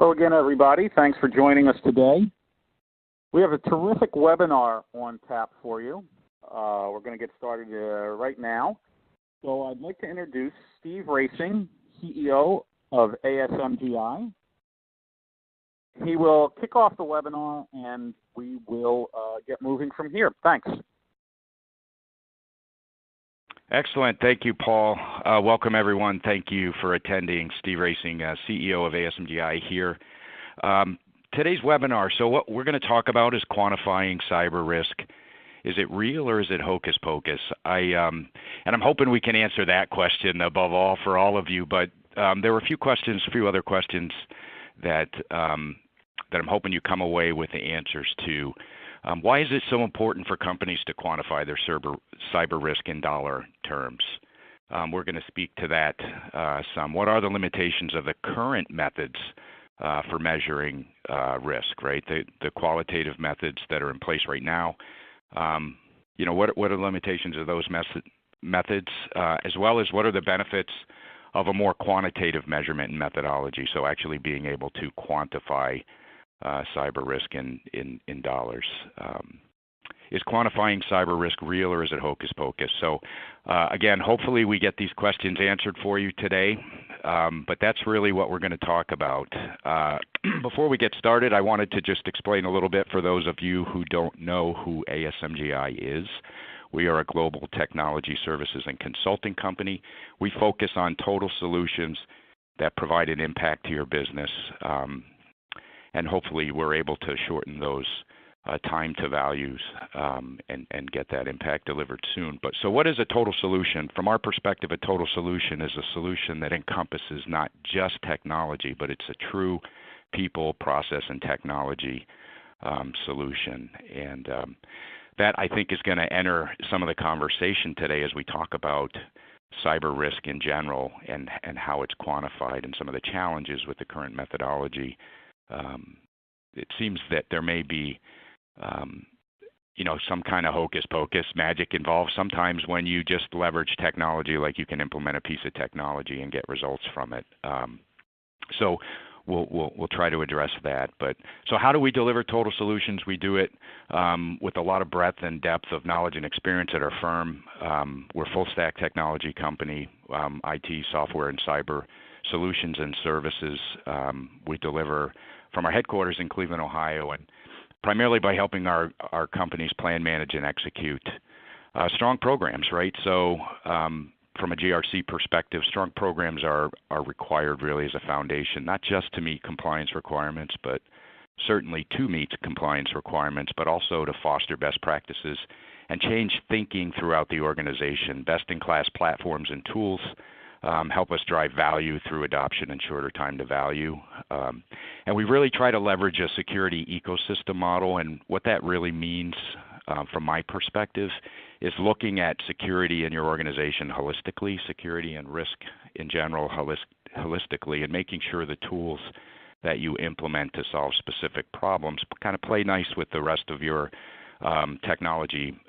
Hello again, everybody. Thanks for joining us today. We have a terrific webinar on tap for you. We're going to get started right now. So I'd like to introduce Steve Racing, CEO of ASMGI. He will kick off the webinar, and we will get moving from here. Thanks. Excellent. Thank you, Paul. Welcome, everyone. Thank you for attending. Steve Racing, CEO of ASMGI here. Today's webinar, so what we're going to talk about is quantifying cyber risk. Is it real or is it hocus pocus? And I'm hoping we can answer that question above all for all of you, but there were a few other questions that I'm hoping you come away with the answers to. Why is it so important for companies to quantify their cyber risk in dollar terms? We're going to speak to that some. What are the limitations of the current methods for measuring risk, right? The qualitative methods that are in place right now. What are the limitations of those methods, as well as what are the benefits of a more quantitative measurement and methodology, so actually being able to quantify cyber risk in dollars. Is quantifying cyber risk real or is it hocus pocus? So again, hopefully we get these questions answered for you today, but that's really what we're going to talk about. Before we get started, I wanted to just explain a little bit for those of you who don't know who ASMGI is. We are a global technology services and consulting company. We focus on total solutions that provide an impact to your business. And hopefully we're able to shorten those time to values and get that impact delivered soon. But so what is a total solution? From our perspective, a total solution is a solution that encompasses not just technology, but it's a true people, process, and technology solution. And that, I think, is going to enter some of the conversation today as we talk about cyber risk in general and how it's quantified and some of the challenges with the current methodology. It seems that there may be, some kind of hocus pocus magic involved sometimes when you just leverage technology, like you can implement a piece of technology and get results from it. So we'll try to address that. But so how do we deliver total solutions? We do it with a lot of breadth and depth of knowledge and experience at our firm. We're a full stack technology company, IT, software, and cyber solutions and services. We deliver from our headquarters in Cleveland, Ohio, and primarily by helping our companies plan, manage, and execute strong programs, right? So from a GRC perspective, strong programs are required really as a foundation, not just to meet compliance requirements, but certainly to meet compliance requirements, but also to foster best practices and change thinking throughout the organization. Best-in-class platforms and tools help us drive value through adoption and shorter time to value. And we really try to leverage a security ecosystem model. And what that really means, from my perspective, is looking at security in your organization holistically, security and risk in general holistically, and making sure the tools that you implement to solve specific problems kind of play nice with the rest of your technology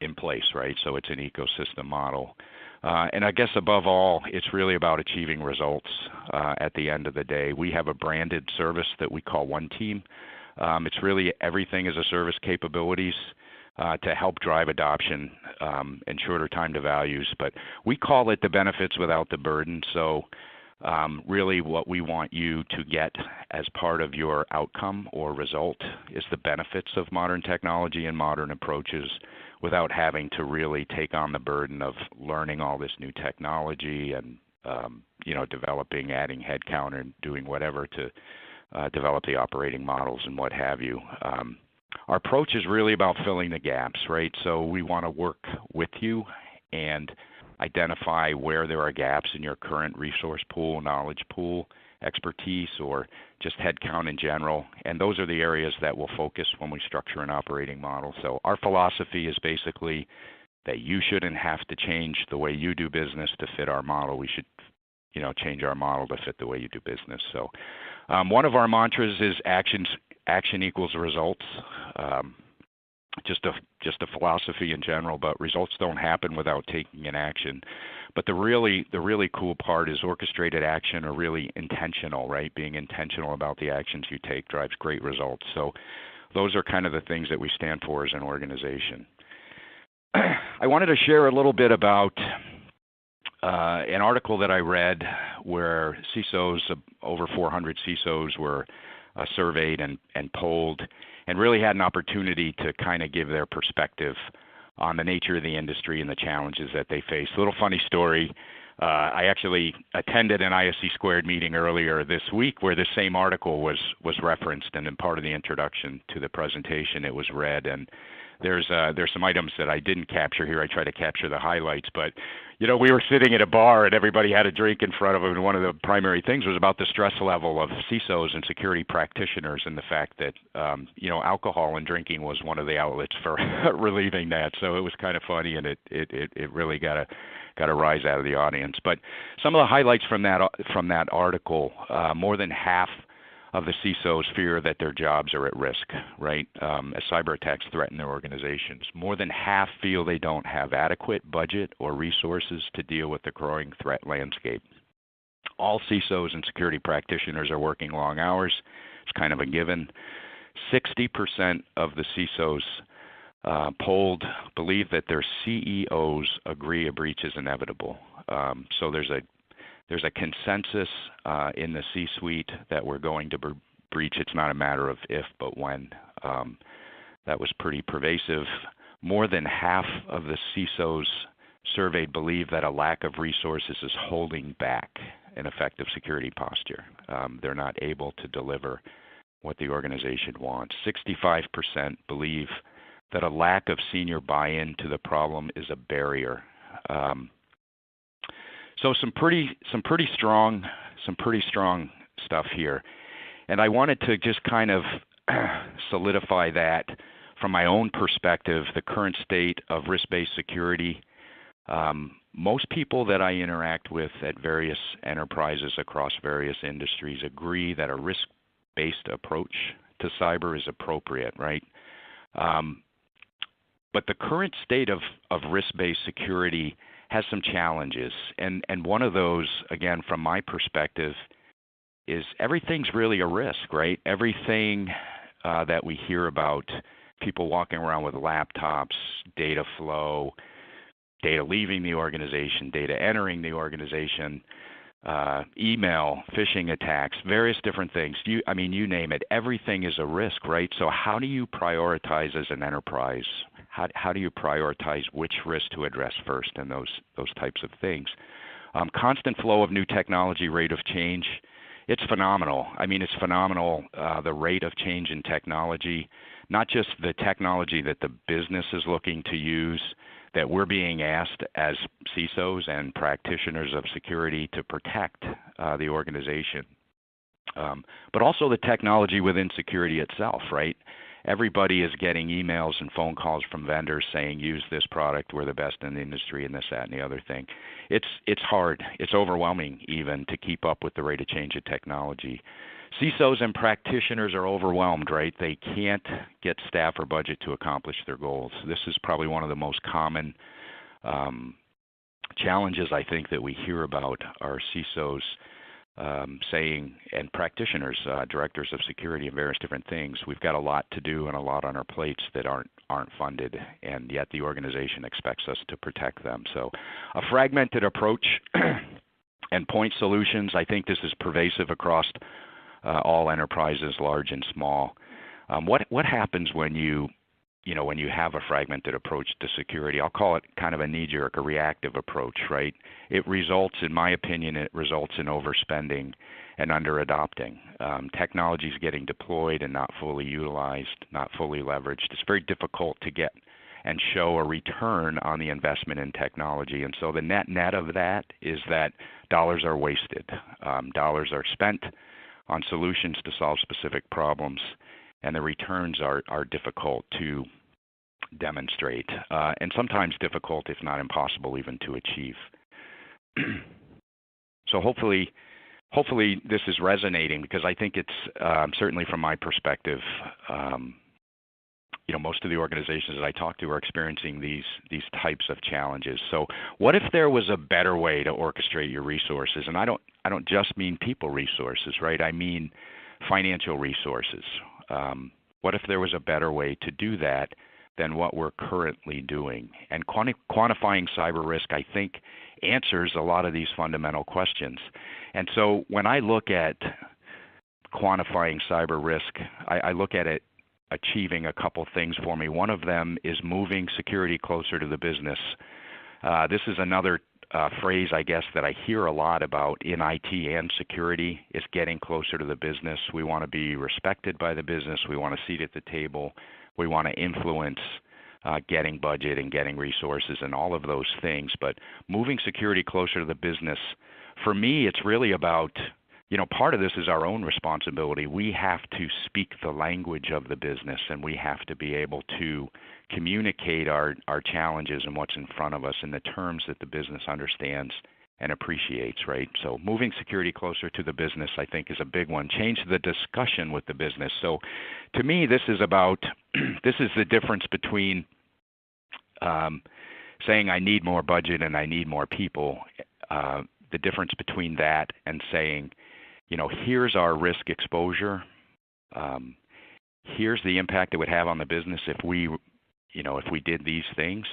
in place, right? So it's an ecosystem model. And I guess above all, it's really about achieving results at the end of the day. We have a branded service that we call One Team. It's really everything as a service capabilities to help drive adoption and shorter time to values. But we call it the benefits without the burden. So really what we want you to get as part of your outcome or result is the benefits of modern technology and modern approaches without having to really take on the burden of learning all this new technology and, developing, adding headcount and doing whatever to develop the operating models and what have you. Our approach is really about filling the gaps, right? So we want to work with you and identify where there are gaps in your current resource pool, knowledge pool, expertise, or just headcount in general. And those are the areas that we'll focus when we structure an operating model. So our philosophy is basically that you shouldn't have to change the way you do business to fit our model. We should, change our model to fit the way you do business. So one of our mantras is action equals results. just a philosophy in general, but results don't happen without taking an action. But the really cool part is orchestrated action or really intentional, right? Being intentional about the actions you take drives great results. So those are kind of the things that we stand for as an organization. I wanted to share a little bit about an article that I read where CISOs, over 400 CISOs were surveyed and polled, and really had an opportunity to kind of give their perspective on the nature of the industry and the challenges that they face. A little funny story. I actually attended an ISC Squared meeting earlier this week where this same article was referenced, and in part of the introduction to the presentation it was read. And there's some items that I didn't capture here. I try to capture the highlights, but we were sitting at a bar and everybody had a drink in front of them, and one of the primary things was about the stress level of CISOs and security practitioners, and the fact that alcohol and drinking was one of the outlets for relieving that. So it was kind of funny, and it really got a rise out of the audience. But some of the highlights from that article: more than half of the CISOs fear that their jobs are at risk, right, as cyber attacks threaten their organizations. More than half feel they don't have adequate budget or resources to deal with the growing threat landscape. All CISOs and security practitioners are working long hours. It's kind of a given. 60% of the CISOs polled believe that their CEOs agree a breach is inevitable. So there's a consensus in the C-suite that we're going to breach. It's not a matter of if, but when. That was pretty pervasive. More than half of the CISOs surveyed believe that a lack of resources is holding back an effective security posture. They're not able to deliver what the organization wants. 65% believe that a lack of senior buy-in to the problem is a barrier. So some pretty strong stuff here, and I wanted to just kind of solidify that from my own perspective. The current state of risk-based security. Most people that I interact with at various enterprises across various industries agree that a risk-based approach to cyber is appropriate, right? But the current state of risk-based security has some challenges, and one of those, again, from my perspective, is everything's really a risk, right? Everything that we hear about, people walking around with laptops, data flow, data leaving the organization, data entering the organization, email, phishing attacks, various different things. You name it. Everything is a risk, right? So how do you prioritize as an enterprise? How do you prioritize which risk to address first, and those types of things? Constant flow of new technology, rate of change, it's phenomenal. It's phenomenal, the rate of change in technology, not just the technology that the business is looking to use, that we're being asked as CISOs and practitioners of security to protect the organization, but also the technology within security itself, right? Everybody is getting emails and phone calls from vendors saying, use this product, we're the best in the industry, and this, that, and the other thing. It's hard. It's overwhelming even to keep up with the rate of change of technology. CISOs and practitioners are overwhelmed, right? They can't get staff or budget to accomplish their goals. This is probably one of the most common challenges I think that we hear about are CISOs saying, and practitioners, directors of security and various different things, we've got a lot to do and a lot on our plates that aren't funded, and yet the organization expects us to protect them. So a fragmented approach and point solutions, I think this is pervasive across all enterprises, large and small. What happens when you have a fragmented approach to security? I'll call it kind of a knee-jerk, a reactive approach, right? It results, in my opinion, in overspending and under-adopting. Technology is getting deployed and not fully utilized, not fully leveraged. It's very difficult to get and show a return on the investment in technology. And so the net of that is that dollars are wasted. Dollars are spent on solutions to solve specific problems, and the returns are difficult to demonstrate, and sometimes difficult, if not impossible, even to achieve. So hopefully this is resonating, because I think it's certainly from my perspective most of the organizations that I talk to are experiencing these types of challenges. So what if there was a better way to orchestrate your resources? And I don't just mean people resources, right? I mean financial resources. What if there was a better way to do that than what we're currently doing? And quantifying cyber risk, I think, answers a lot of these fundamental questions. And so when I look at quantifying cyber risk, I look at it achieving a couple things for me. One of them is moving security closer to the business. This is another phrase, I guess, that I hear a lot about in IT and security, is getting closer to the business. We want to be respected by the business. We want a seat at the table. We want to influence getting budget and getting resources and all of those things. But moving security closer to the business, for me, it's really about, part of this is our own responsibility. We have to speak the language of the business, and we have to be able to communicate our challenges and what's in front of us in the terms that the business understands and appreciates, right? So moving security closer to the business, I think, is a big one. Change the discussion with the business. So to me, this is the difference between saying I need more budget and I need more people, the difference between that and saying, here's our risk exposure. Here's the impact it would have on the business if we did these things.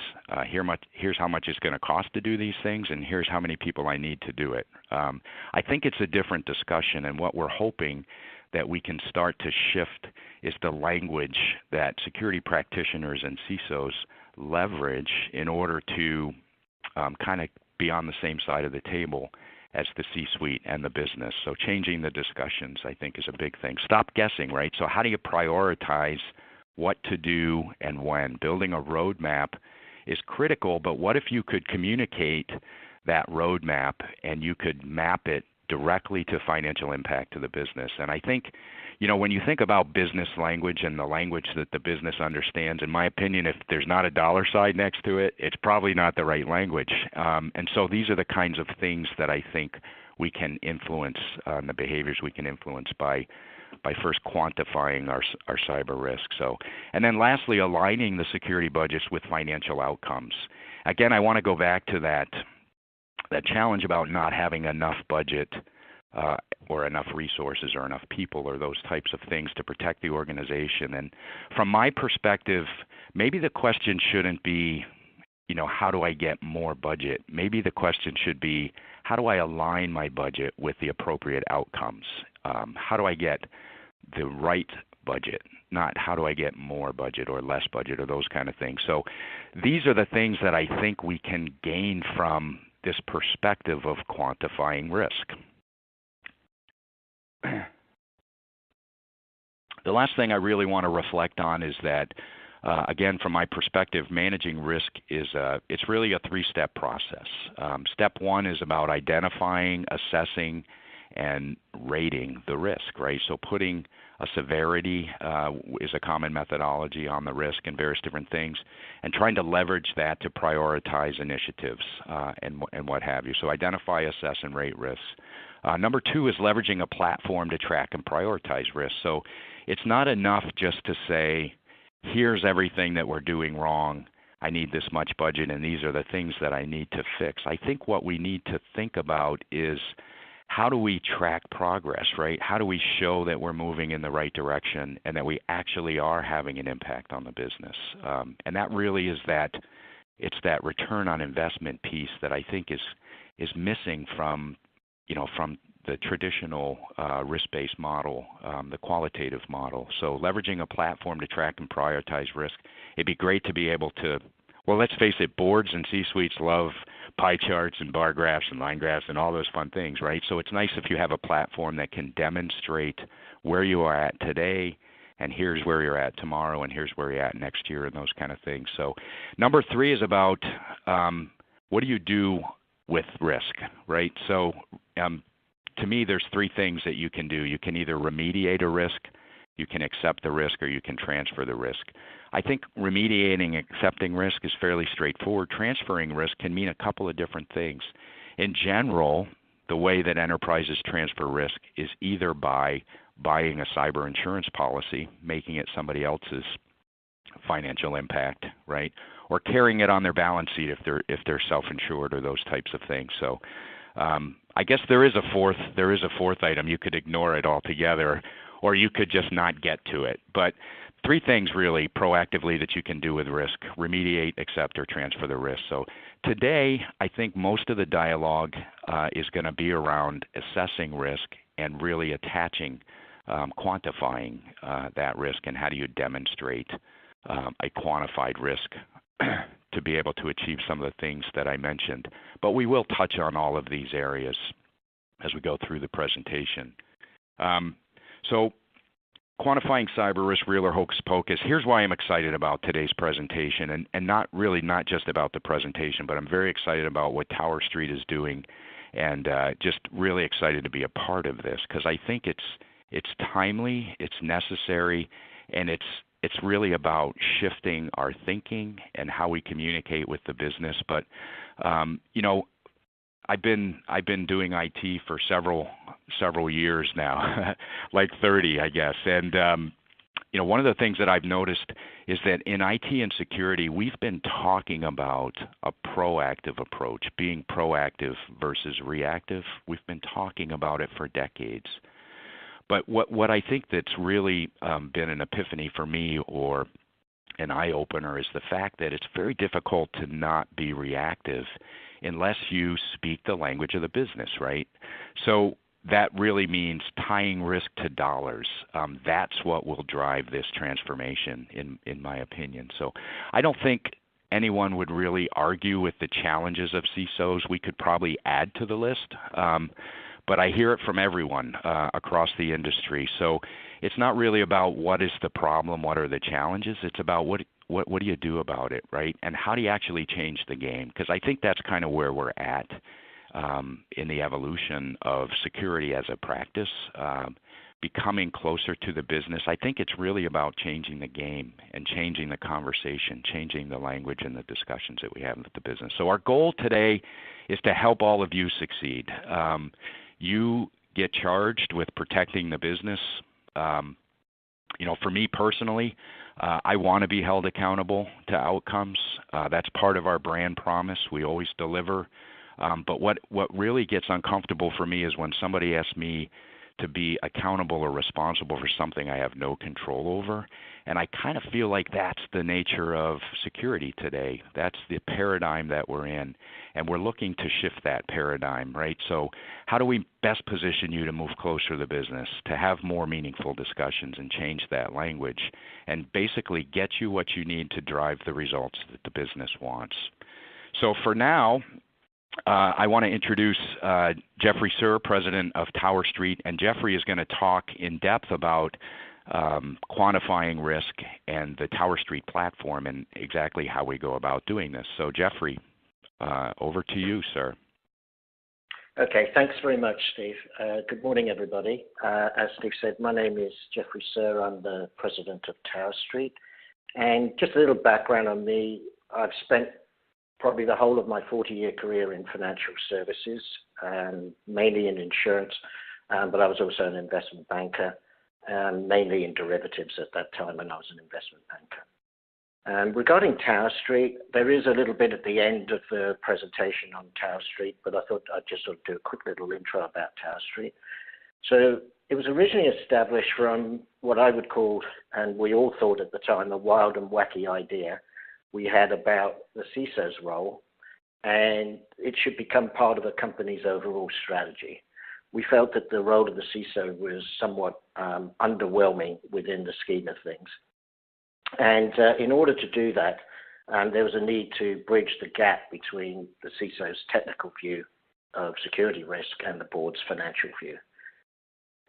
Here's how much it's going to cost to do these things, and here's how many people I need to do it. I think it's a different discussion, and what we're hoping that we can start to shift is the language that security practitioners and CISOs leverage in order to kind of be on the same side of the table as the C-suite and the business. So changing the discussions, I think, is a big thing. Stop guessing, right? So how do you prioritize what to do and when? Building a roadmap is critical, but what if you could communicate that roadmap and you could map it directly to financial impact to the business? And I think, when you think about business language and the language that the business understands, in my opinion, if there's not a dollar sign next to it, it's probably not the right language. And so these are the kinds of things that I think we can influence, the behaviors we can influence by first quantifying our cyber risk. So, and then lastly, aligning the security budgets with financial outcomes. Again, I want to go back to that challenge about not having enough budget or enough resources or enough people or those types of things to protect the organization. And from my perspective, maybe the question shouldn't be, how do I get more budget? Maybe the question should be, how do I align my budget with the appropriate outcomes? How do I get the right budget, not how do I get more budget or less budget or those kind of things. So these are the things that I think we can gain from this perspective of quantifying risk. The last thing I really want to reflect on is that, again, from my perspective, managing risk it's really a three-step process. Step one is about identifying, assessing, and rating the risk, right? So putting a severity is a common methodology on the risk and various different things, and trying to leverage that to prioritize initiatives and what have you. So identify, assess, and rate risks. Number two is leveraging a platform to track and prioritize risks. So it's not enough just to say, here's everything that we're doing wrong, I need this much budget, and these are the things that I need to fix. I think what we need to think about is, how do we track progress, right? How do we show that we're moving in the right direction and that we actually are having an impact on the business? And that really is it's that return on investment piece that I think is missing from the traditional risk-based model, the qualitative model. So leveraging a platform to track and prioritize risk. It'd be great to be able to, well, let's face it, boards and C-suites love pie charts and bar graphs and line graphs and all those fun things, right? So it's nice if you have a platform that can demonstrate where you are at today, and here's where you're at tomorrow, and here's where you're at next year, and those kind of things. So number three is about what do you do with risk, right? So to me, there's three things that you can do. You can either remediate a risk, you can accept the risk, or you can transfer the risk. I think remediating and accepting risk is fairly straightforward. Transferring risk can mean a couple of different things. In general, the way that enterprises transfer risk is either by buying a cyber insurance policy, making it somebody else's financial impact, right? Or carrying it on their balance sheet if they're self-insured or those types of things. So I guess there is a fourth item. You could ignore it altogether, or you could just not get to it. But three things really proactively that you can do with risk: remediate, accept, or transfer the risk. So today, I think most of the dialogue is going to be around assessing risk and really attaching, quantifying that risk, and how do you demonstrate a quantified risk to be able to achieve some of the things that I mentioned. But we will touch on all of these areas as we go through the presentation. So quantifying cyber risk, real or hocus pocus. Here's why I'm excited about today's presentation, and not just about the presentation, but I'm very excited about what Tower Street is doing, and just really excited to be a part of this, because I think it's timely, it's necessary, and it's really about shifting our thinking and how we communicate with the business. But I've been doing IT for several years now, like 30, I guess. And one of the things that I've noticed is that in IT and security, we've been talking about a proactive approach, being proactive versus reactive. We've been talking about it for decades. But what I think that's really been an epiphany for me, or an eye-opener, is the fact that it's very difficult to not be reactive unless you speak the language of the business, right? So that really means tying risk to dollars. That's what will drive this transformation, in my opinion. So I don't think anyone would really argue with the challenges of CISOs. We could probably add to the list. But I hear it from everyone across the industry. So it's not really about what is the problem, what are the challenges. It's about what do you do about it, right? And how do you actually change the game? Because I think that's kind of where we're at in the evolution of security as a practice, becoming closer to the business. I think it's really about changing the game and changing the conversation, changing the language and the discussions that we have with the business. So our goal today is to help all of you succeed. You get charged with protecting the business. For me personally, I want to be held accountable to outcomes. That's part of our brand promise. We always deliver. But what really gets uncomfortable for me is when somebody asks me to be accountable or responsible for something I have no control over. And I kind of feel like that's the nature of security today. That's the paradigm that we're in. And we're looking to shift that paradigm, right? So how do we best position you to move closer to the business, to have more meaningful discussions and change that language, and basically get you what you need to drive the results that the business wants? So for now, I want to introduce Jeffrey Sir, president of Tower Street, and Jeffrey is going to talk in depth about quantifying risk and the Tower Street platform and exactly how we go about doing this. So Jeffrey, over to you, sir. Okay, thanks very much, Steve. Good morning, everybody. As Steve said, my name is Jeffrey Sir. I'm the president of Tower Street. And just a little background on me. I've spent probably the whole of my 40-year career in financial services, mainly in insurance, but I was also an investment banker, mainly in derivatives at that time when I was an investment banker. Regarding Tower Street, there is a little bit at the end of the presentation on Tower Street, but I thought I'd just sort of do a quick little intro about Tower Street. So it was originally established from what I would call, and we all thought at the time, a wild and wacky idea we had about the CISO's role, and it should become part of a company's overall strategy. We felt that the role of the CISO was somewhat underwhelming within the scheme of things. And in order to do that, there was a need to bridge the gap between the CISO's technical view of security risk and the board's financial view.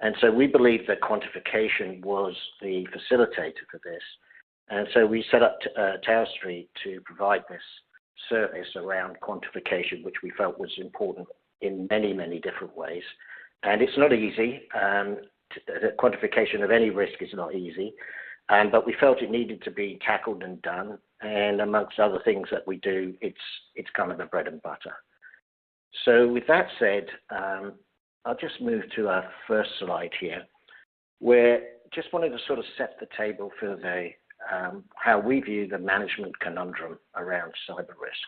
And so we believe that quantification was the facilitator for this. And so we set up Tower Street to provide this service around quantification, which we felt was important in many, many different ways. And it's not easy. The quantification of any risk is not easy. But we felt it needed to be tackled and done. And amongst other things that we do, it's kind of a bread and butter. So with that said, I'll just move to our first slide here, where just wanted to sort of set the table for the how we view the management conundrum around cyber risk.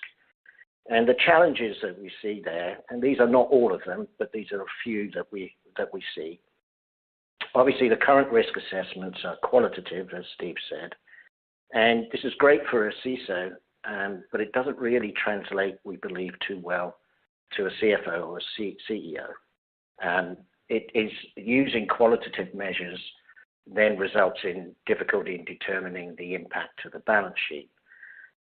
And the challenges that we see there, and these are not all of them, but these are a few that we see. Obviously, the current risk assessments are qualitative, as Steve said, and this is great for a CISO, but it doesn't really translate, we believe, too well to a CFO or a CEO. It is using qualitative measures then results in difficulty in determining the impact to the balance sheet.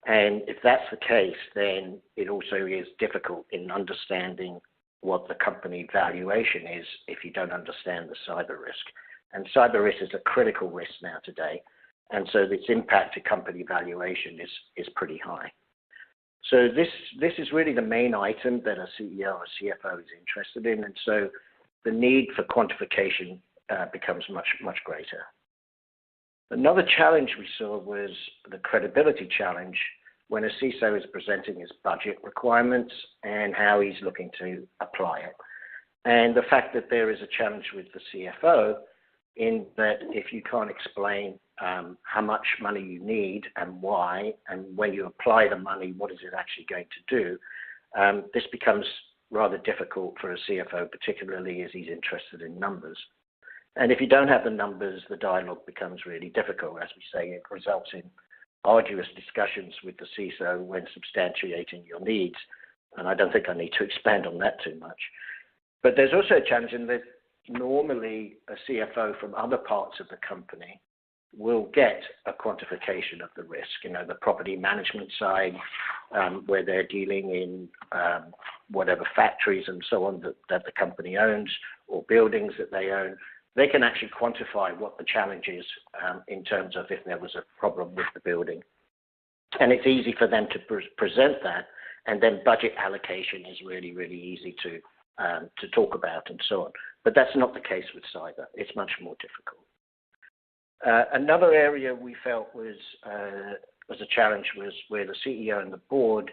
And if that's the case, then it also is difficult in understanding what the company valuation is if you don't understand the cyber risk. And cyber risk is a critical risk now today, and so its impact to company valuation is pretty high. So this is really the main item that a CEO or CFO is interested in, and so the need for quantification becomes much greater. Another challenge we saw was the credibility challenge when a CISO is presenting his budget requirements and how he's looking to apply it. And the fact that there is a challenge with the CFO in that if you can't explain how much money you need and why, and when you apply the money, what is it actually going to do, this becomes rather difficult for a CFO, particularly as he's interested in numbers. And if you don't have the numbers, the dialogue becomes really difficult. As we say, it results in arduous discussions with the CISO when substantiating your needs. And I don't think I need to expand on that too much. But there's also a challenge in that normally a CFO from other parts of the company will get a quantification of the risk, the property management side, where they're dealing in whatever factories and so on that the company owns or buildings that they own. They can actually quantify what the challenge is in terms of if there was a problem with the building. And it's easy for them to present that, and then budget allocation is really, really easy to talk about and so on. But that's not the case with cyber. It's much more difficult. Another area we felt was a challenge was where the CEO and the board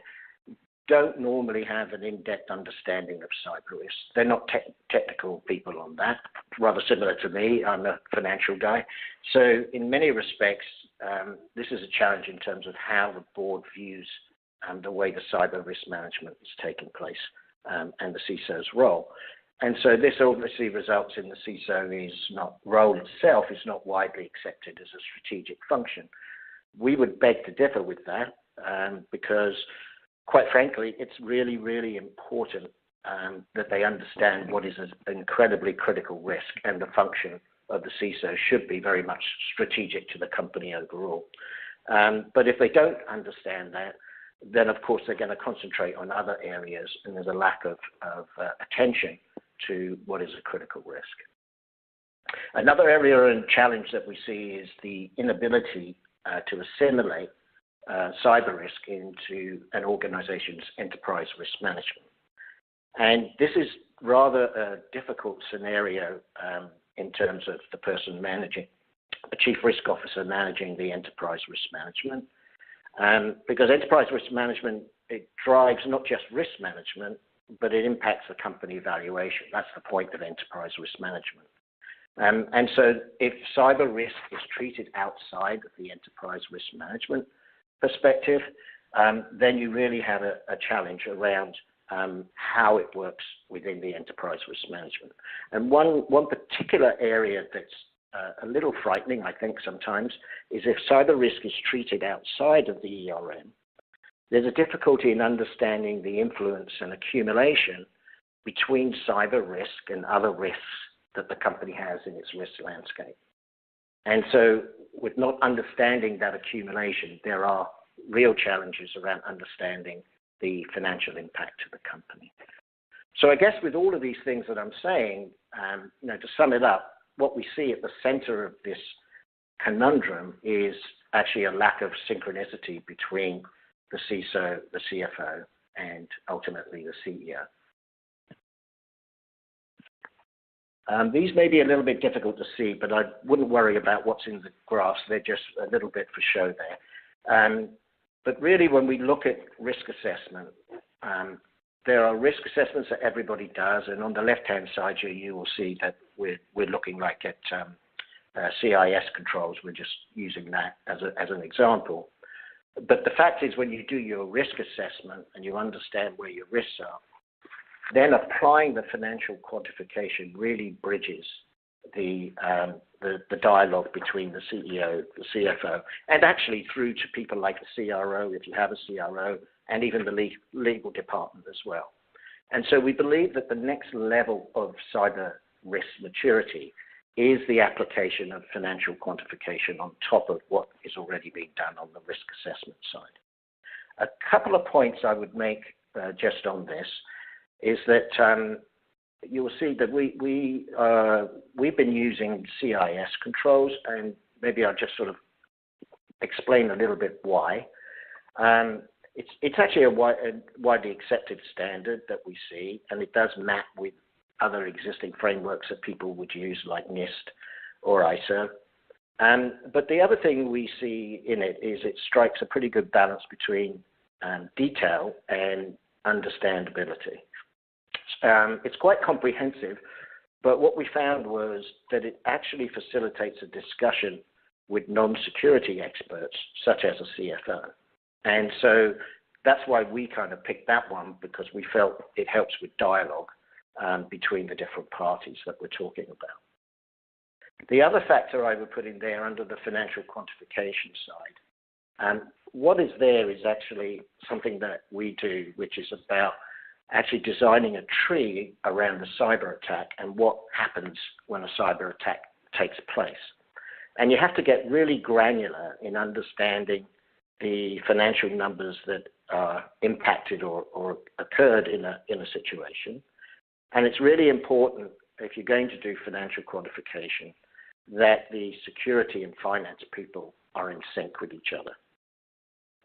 don't normally have an in-depth understanding of cyber risk. They're not technical people on that, rather similar to me. I'm a financial guy. So in many respects, this is a challenge in terms of how the board views the way the cyber risk management is taking place and the CISO's role. And so this obviously results in the CISO role itself is not widely accepted as a strategic function. We would beg to differ with that because, quite frankly, it's really, really important that they understand what is an incredibly critical risk, and the function of the CISO should be very much strategic to the company overall. But if they don't understand that, then of course they're going to concentrate on other areas, and there's a lack of attention to what is a critical risk. Another area and challenge that we see is the inability to assimilate cyber risk into an organization's enterprise risk management. And this is rather a difficult scenario in terms of the person managing, the chief risk officer managing the enterprise risk management. Because enterprise risk management, it drives not just risk management, but it impacts the company valuation. That's the point of enterprise risk management. And so if cyber risk is treated outside of the enterprise risk management perspective, then you really have a challenge around how it works within the enterprise risk management. And one particular area that's a little frightening, I think, sometimes, is if cyber risk is treated outside of the ERM, there's a difficulty in understanding the influence and accumulation between cyber risk and other risks that the company has in its risk landscape. And so with not understanding that accumulation, there are real challenges around understanding the financial impact to the company. So I guess with all of these things that I'm saying, to sum it up, what we see at the center of this conundrum is actually a lack of synchronicity between the CISO, the CFO, and ultimately the CEO. These may be a little bit difficult to see, but I wouldn't worry about what's in the graphs. They're just a little bit for show there. But really, when we look at risk assessment, there are risk assessments that everybody does, and on the left-hand side here, you will see that we're looking like at CIS controls. We're just using that as an example. But the fact is, when you do your risk assessment and you understand where your risks are, then applying the financial quantification really bridges the dialogue between the CEO, the CFO, and actually through to people like the CRO, if you have a CRO, and even the legal department as well. And so we believe that the next level of cyber risk maturity is the application of financial quantification on top of what is already being done on the risk assessment side. A couple of points I would make just on this is that you will see that we've been using CIS controls, and maybe I'll just sort of explain a little bit why. It's actually a widely accepted standard that we see, and it does map with other existing frameworks that people would use like NIST or ISO. But the other thing we see in it is it strikes a pretty good balance between detail and understandability. It's quite comprehensive, but what we found was that it actually facilitates a discussion with non-security experts, such as a CFO. And so that's why we kind of picked that one, because we felt it helps with dialogue between the different parties that we're talking about. The other factor I would put in there under the financial quantification side, what is there is actually something that we do, which is about actually designing a tree around the cyber attack and what happens when a cyber attack takes place. And you have to get really granular in understanding the financial numbers that are impacted or occurred in a situation. And it's really important, if you're going to do financial quantification, that the security and finance people are in sync with each other.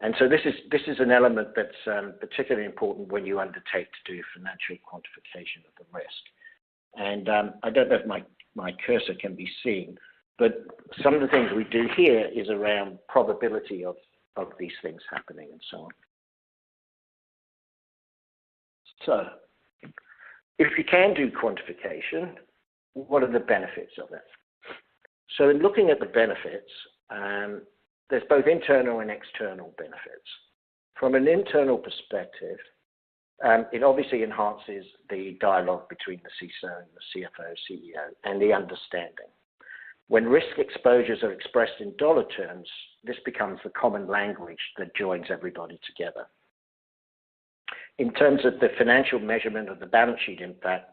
And so this is an element that's particularly important when you undertake to do financial quantification of the risk. And I don't know if my cursor can be seen, but some of the things we do here is around probability of these things happening and so on. So if you can do quantification, what are the benefits of it? So in looking at the benefits, there's both internal and external benefits. From an internal perspective, it obviously enhances the dialogue between the CISO and the CFO, CEO, and the understanding. When risk exposures are expressed in dollar terms, this becomes the common language that joins everybody together. In terms of the financial measurement of the balance sheet impact,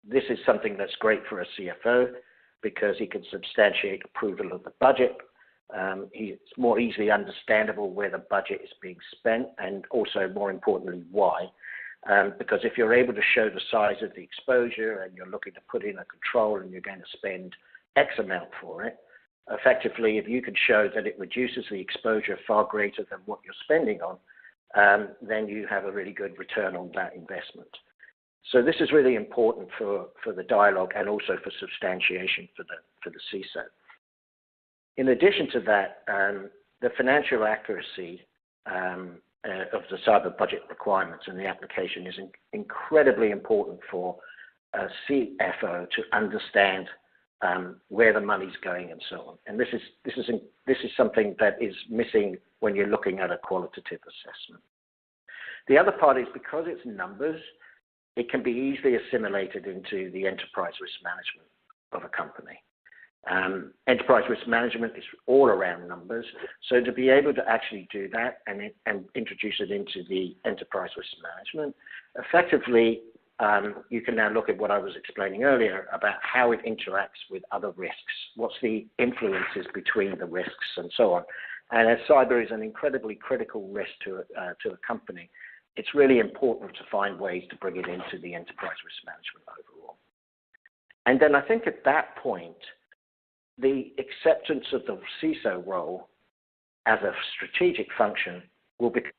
this is something that's great for a CFO because he can substantiate approval of the budget. It's more easily understandable where the budget is being spent, and also, more importantly, why. Because if you're able to show the size of the exposure and you're looking to put in a control and you're going to spend X amount for it, effectively, if you can show that it reduces the exposure far greater than what you're spending on, then you have a really good return on that investment. So this is really important for the dialogue and also for substantiation for the CISO. In addition to that, the financial accuracy of the cyber budget requirements and the application is incredibly important for a CFO to understand where the money's going and so on. And this is something that is missing when you're looking at a qualitative assessment. The other part is because it's numbers, it can be easily assimilated into the enterprise risk management of a company. Enterprise risk management is all around numbers. So to be able to actually do that and introduce it into the enterprise risk management, effectively, you can now look at what I was explaining earlier about how it interacts with other risks. What's the influences between the risks and so on. And as cyber is an incredibly critical risk to a company, it's really important to find ways to bring it into the enterprise risk management overall. And then I think at that point, the acceptance of the CISO role as a strategic function will become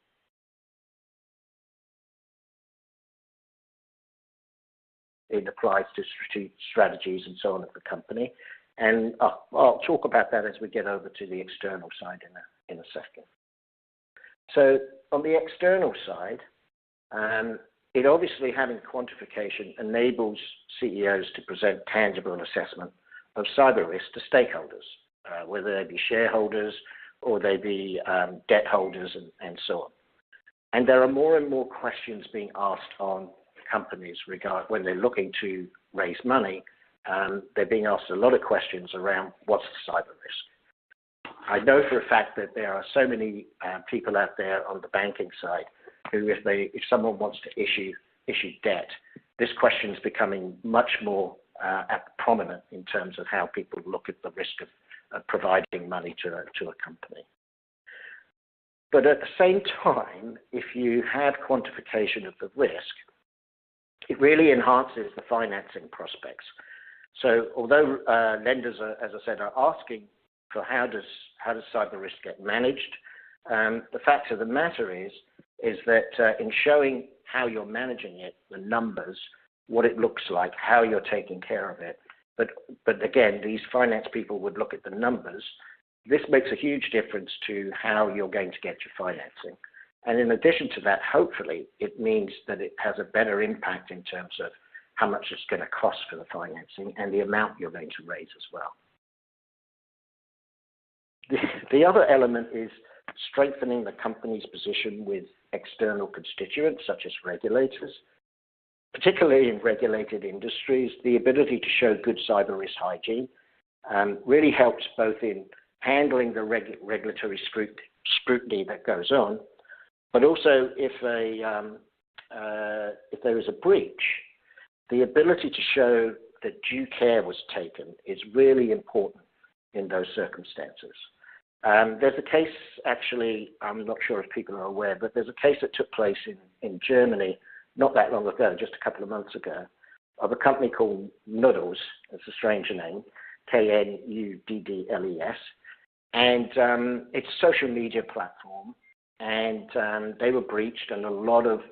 it applies to strategies and so on of the company. And I'll talk about that as we get over to the external side in a second. So on the external side, it obviously having quantification enables CEOs to present tangible assessment of cyber risk to stakeholders, whether they be shareholders or they be debt holders and so on. And there are more and more questions being asked on companies when they're looking to raise money. They're being asked a lot of questions around what's the cyber risk. I know for a fact that there are so many people out there on the banking side who, if someone wants to issue debt, this question is becoming much more prominent in terms of how people look at the risk of providing money to a company. But at the same time, if you have quantification of the risk, it really enhances the financing prospects. So although lenders, as I said, are asking for how does cyber risk get managed, the fact of the matter is that in showing how you're managing it, the numbers, what it looks like, how you're taking care of it. But again, these finance people would look at the numbers. This makes a huge difference to how you're going to get your financing. And in addition to that, hopefully, it means that it has a better impact in terms of how much it's going to cost for the financing and the amount you're going to raise as well. The other element is strengthening the company's position with external constituents, such as regulators. Particularly in regulated industries, the ability to show good cyber risk hygiene really helps both in handling the regulatory scrutiny that goes on, but also if there is a breach, the ability to show that due care was taken is really important in those circumstances. There's a case, actually, I'm not sure if people are aware, but there's a case that took place in Germany not that long ago, just a couple of months ago, of a company called Noodles. It's a strange name, K-N-U-D-D-L-E-S. And it's a social media platform, and they were breached, and a lot of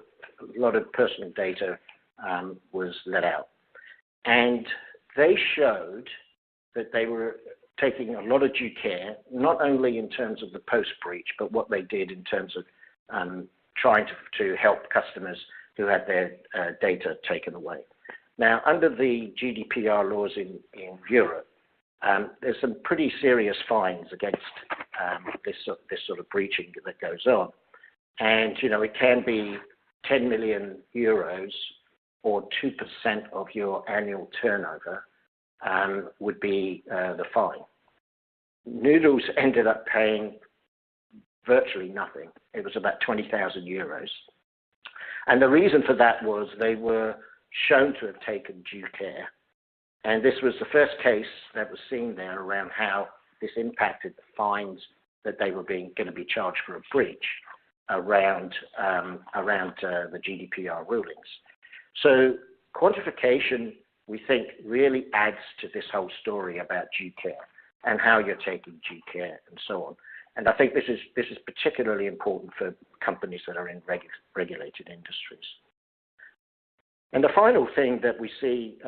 personal data was let out. And they showed that they were taking a lot of due care, not only in terms of the post-breach, but what they did in terms of trying to help customers who had their data taken away. Now, under the GDPR laws in Europe, there's some pretty serious fines against this sort of breaching that goes on. And, it can be 10 million euros or 2% of your annual turnover would be the fine. Noodles ended up paying virtually nothing. It was about 20,000 euros. And the reason for that was they were shown to have taken due care. And this was the first case that was seen there around how this impacted the fines that they were going to be charged for a breach around the GDPR rulings. So quantification, we think, really adds to this whole story about due care and how you're taking due care and so on. And I think this is particularly important for companies that are in regulated industries. And the final thing that we see,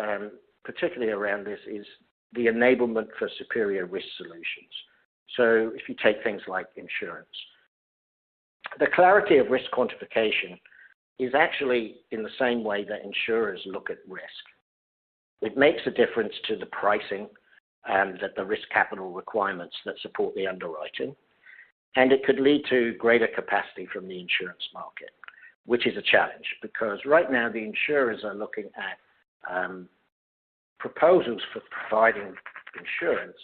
particularly around this, is the enablement for superior risk solutions. So if you take things like insurance, the clarity of risk quantification is actually in the same way that insurers look at risk. It makes a difference to the pricing and that the risk capital requirements that support the underwriting. And it could lead to greater capacity from the insurance market, which is a challenge because right now the insurers are looking at proposals for providing insurance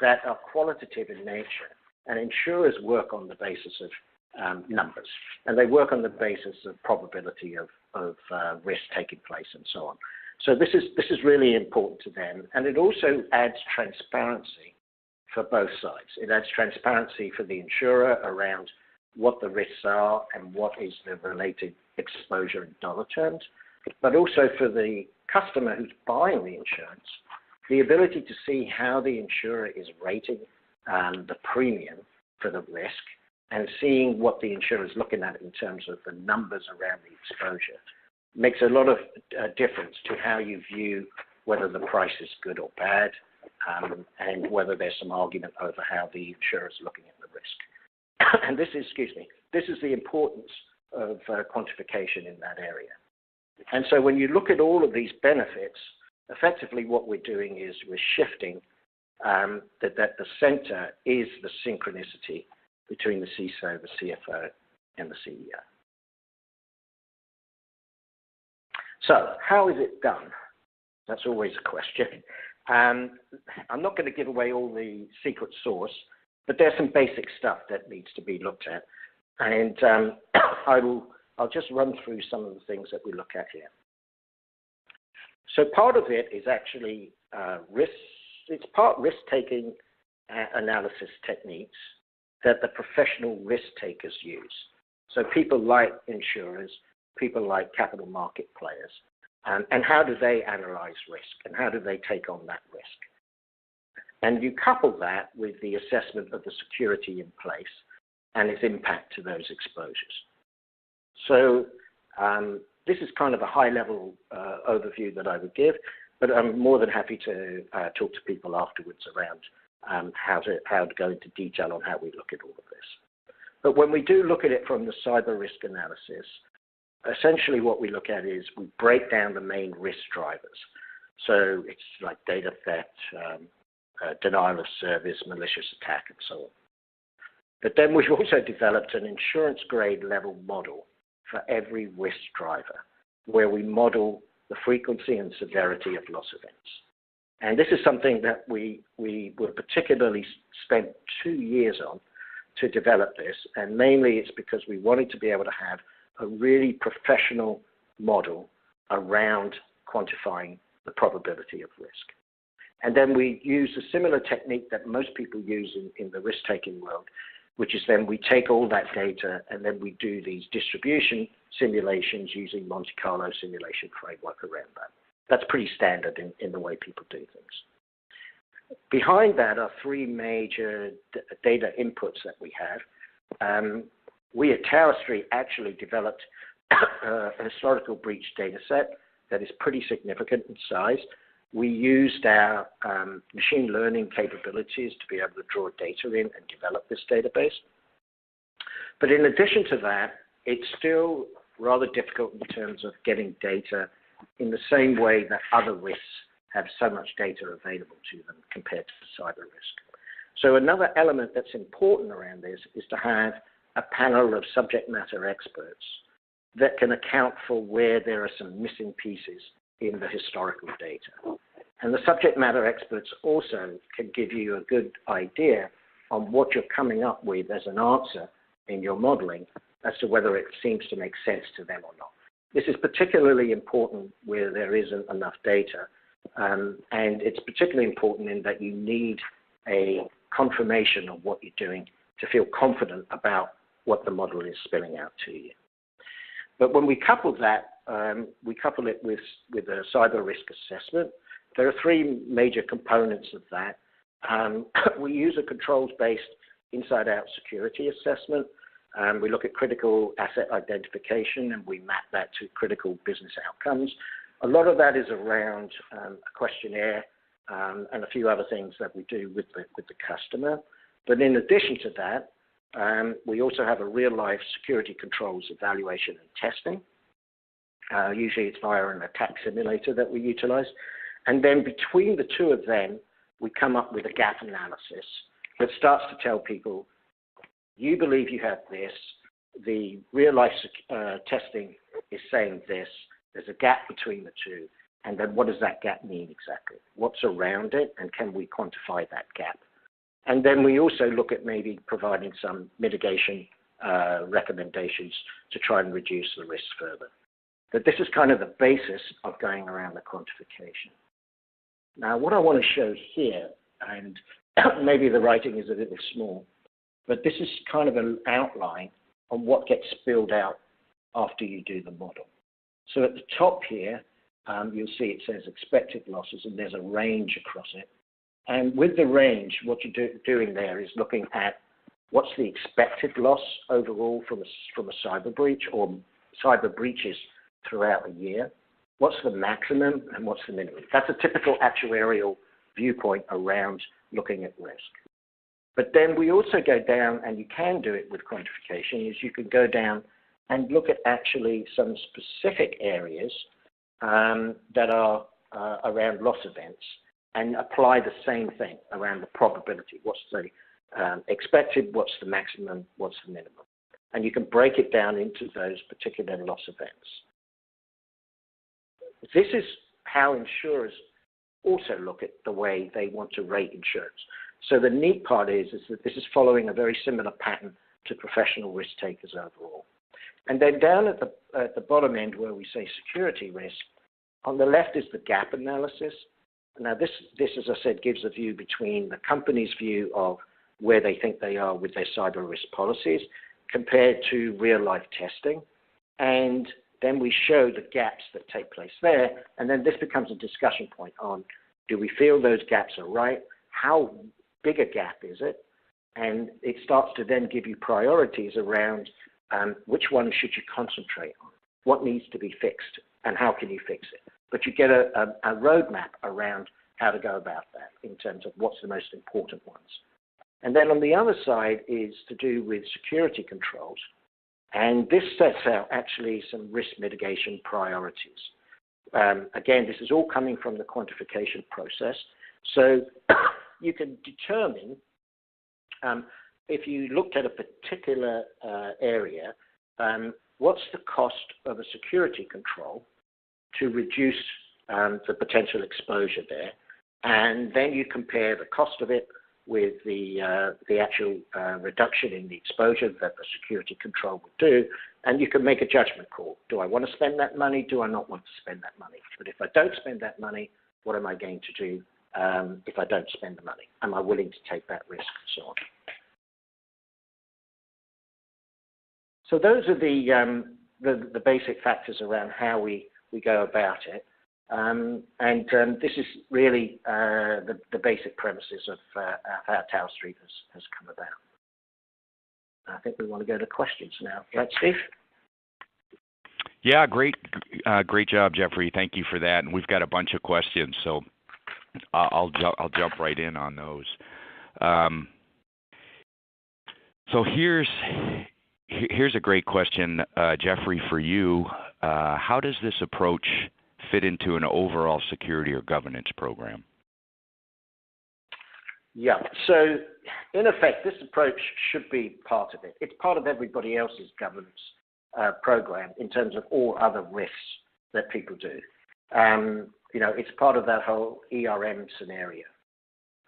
that are qualitative in nature. And insurers work on the basis of numbers, and they work on the basis of probability of risk taking place and so on. So this is really important to them, and it also adds transparency for both sides. It adds transparency for the insurer around what the risks are and what is the related exposure in dollar terms, but also for the customer who's buying the insurance, the ability to see how the insurer is rating the premium for the risk and seeing what the insurer is looking at in terms of the numbers around the exposure makes a lot of difference to how you view whether the price is good or bad, and whether there's some argument over how the insurer is looking at the risk. And this is the importance of quantification in that area. And so when you look at all of these benefits, effectively what we're doing is we're shifting that the center is the synchronicity between the CISO, the CFO, and the CEO. So how is it done? That's always a question. I'm not going to give away all the secret sauce, but there's some basic stuff that needs to be looked at. And I'll just run through some of the things that we look at here. So part of it is actually it's part risk-taking analysis techniques that the professional risk takers use. So people like insurers, people like capital market players, and how do they analyze risk and how do they take on that risk? And you couple that with the assessment of the security in place and its impact to those exposures. So this is kind of a high-level overview that I would give, but I'm more than happy to talk to people afterwards around how to go into detail on how we look at all of this. But when we do look at it from the cyber risk analysis, essentially what we look at is we break down the main risk drivers. So it's like data theft, denial of service, malicious attack, and so on. But then we've also developed an insurance-grade level model for every risk driver, where we model the frequency and severity of loss events. And this is something that we were particularly spent 2 years on to develop this, and mainly it's because we wanted to be able to have a really professional model around quantifying the probability of risk. And then we use a similar technique that most people use in the risk-taking world, which is then we take all that data and then we do these distribution simulations using Monte Carlo simulation framework around that. That's pretty standard in the way people do things. Behind that are 3 major data inputs that we have. We at Tower Street actually developed a historical breach data set that is pretty significant in size. We used our machine learning capabilities to be able to draw data in and develop this database. But in addition to that, it's still rather difficult in terms of getting data in the same way that other risks have so much data available to them compared to cyber risk. So another element that's important around this is to have a panel of subject matter experts that can account for where there are some missing pieces in the historical data. And the subject matter experts also can give you a good idea on what you're coming up with as an answer in your modeling as to whether it seems to make sense to them or not. This is particularly important where there isn't enough data, and it's particularly important in that you need a confirmation of what you're doing to feel confident about what the model is spilling out to you. But when we couple that, we couple it with a cyber risk assessment. There are 3 major components of that. We use a controls-based inside-out security assessment. We look at critical asset identification and we map that to critical business outcomes. A lot of that is around a questionnaire and a few other things that we do with the customer. But in addition to that, we also have a real-life security controls evaluation and testing. Usually it's via an attack simulator that we utilize. And then between the 2 of them, we come up with a gap analysis that starts to tell people, you believe you have this, the real-life testing is saying this, there's a gap between the 2, and then what does that gap mean exactly? What's around it, and can we quantify that gap? And then we also look at maybe providing some mitigation recommendations to try and reduce the risk further. But this is kind of the basis of going around the quantification. Now, what I want to show here, and maybe the writing is a little small, but this is kind of an outline on what gets spilled out after you do the model. So at the top here, you'll see it says expected losses, and there's a range across it. And with the range, what you're doing there is looking at what's the expected loss overall from a cyber breach or cyber breaches throughout a year. What's the maximum and what's the minimum? That's a typical actuarial viewpoint around looking at risk. But then we also go down, and you can do it with quantification, is you can go down and look at actually some specific areas that are around loss events and apply the same thing around the probability. What's the expected, what's the maximum, what's the minimum? And you can break it down into those particular loss events. This is how insurers also look at the way they want to rate insurance. So the neat part is that this is following a very similar pattern to professional risk takers overall. And then down at the bottom end where we say security risk, on the left is the gap analysis. Now this, as I said, gives a view between the company's view of where they think they are with their cyber risk policies compared to real life testing. And then we show the gaps that take place there. And then this becomes a discussion point on, do we feel those gaps are right? How big a gap is it? And it starts to then give you priorities around which one should you concentrate on, what needs to be fixed, and how can you fix it. But you get a roadmap around how to go about that in terms of what's the most important ones. And then on the other side is to do with security controls. And this sets out actually some risk mitigation priorities. Again, this is all coming from the quantification process. So you can determine, if you looked at a particular area, what's the cost of a security control to reduce the potential exposure there. And then you compare the cost of it with the actual reduction in the exposure that the security control would do, and you can make a judgment call. Do I want to spend that money? Do I not want to spend that money? But if I don't spend that money, what am I going to do if I don't spend the money? Am I willing to take that risk and so on? So those are the basic factors around how we go about it. And this is really the basic premises of how Tower Street has come about. I think we want to go to questions now. Right, Steve? Yeah, great job, Jeffrey. Thank you for that. And we've got a bunch of questions, so I'll jump right in on those. So here's a great question, Jeffrey, for you. How does this approach fit into an overall security or governance program? Yeah, so in effect, this approach should be part of it. It's part of everybody else's governance program in terms of all other risks that people do. It's part of that whole ERM scenario.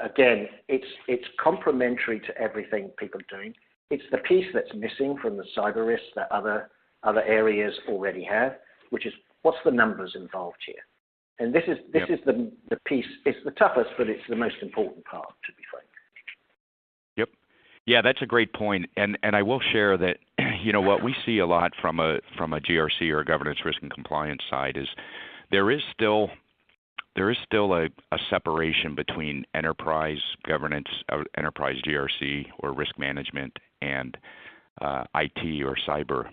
Again, it's complementary to everything people are doing. It's the piece that's missing from the cyber risks that other areas already have, which is what's the numbers involved here. And this is the piece. It's the toughest, but it's the most important part, to be frank. Yep. Yeah, that's a great point. And I will share that, what we see a lot from a GRC or a governance risk and compliance side is there is still a separation between enterprise governance, enterprise GRC or risk management, and IT or cyber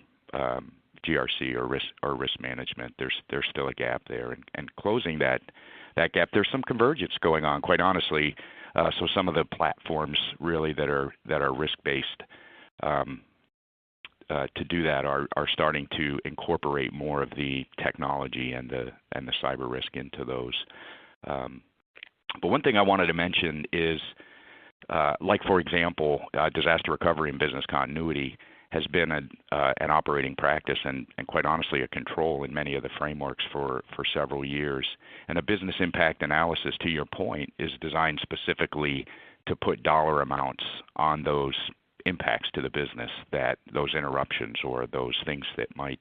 GRC or risk management. There's still a gap there, and closing that gap. There's some convergence going on, quite honestly. So some of the platforms really that are risk-based to do that are starting to incorporate more of the technology and the cyber risk into those. But one thing I wanted to mention is, like for example, disaster recovery and business continuity has been an operating practice and quite honestly a control in many of the frameworks for several years. And a business impact analysis, to your point, is designed specifically to put dollar amounts on those impacts to the business, that those interruptions or those things that might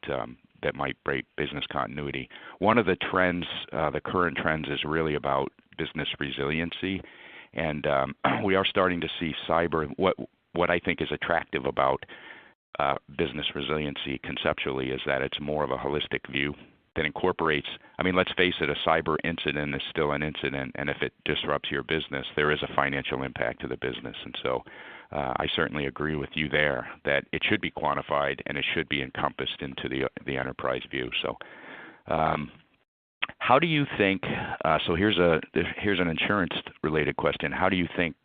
break business continuity. One of the trends, the current trends, is really about business resiliency, and we are starting to see cyber. What I think is attractive about business resiliency conceptually is that it's more of a holistic view that incorporates, let's face it, a cyber incident is still an incident, and if it disrupts your business, there is a financial impact to the business. And so I certainly agree with you there that it should be quantified and it should be encompassed into the enterprise view. So how do you think, so here's an insurance-related question. How do you think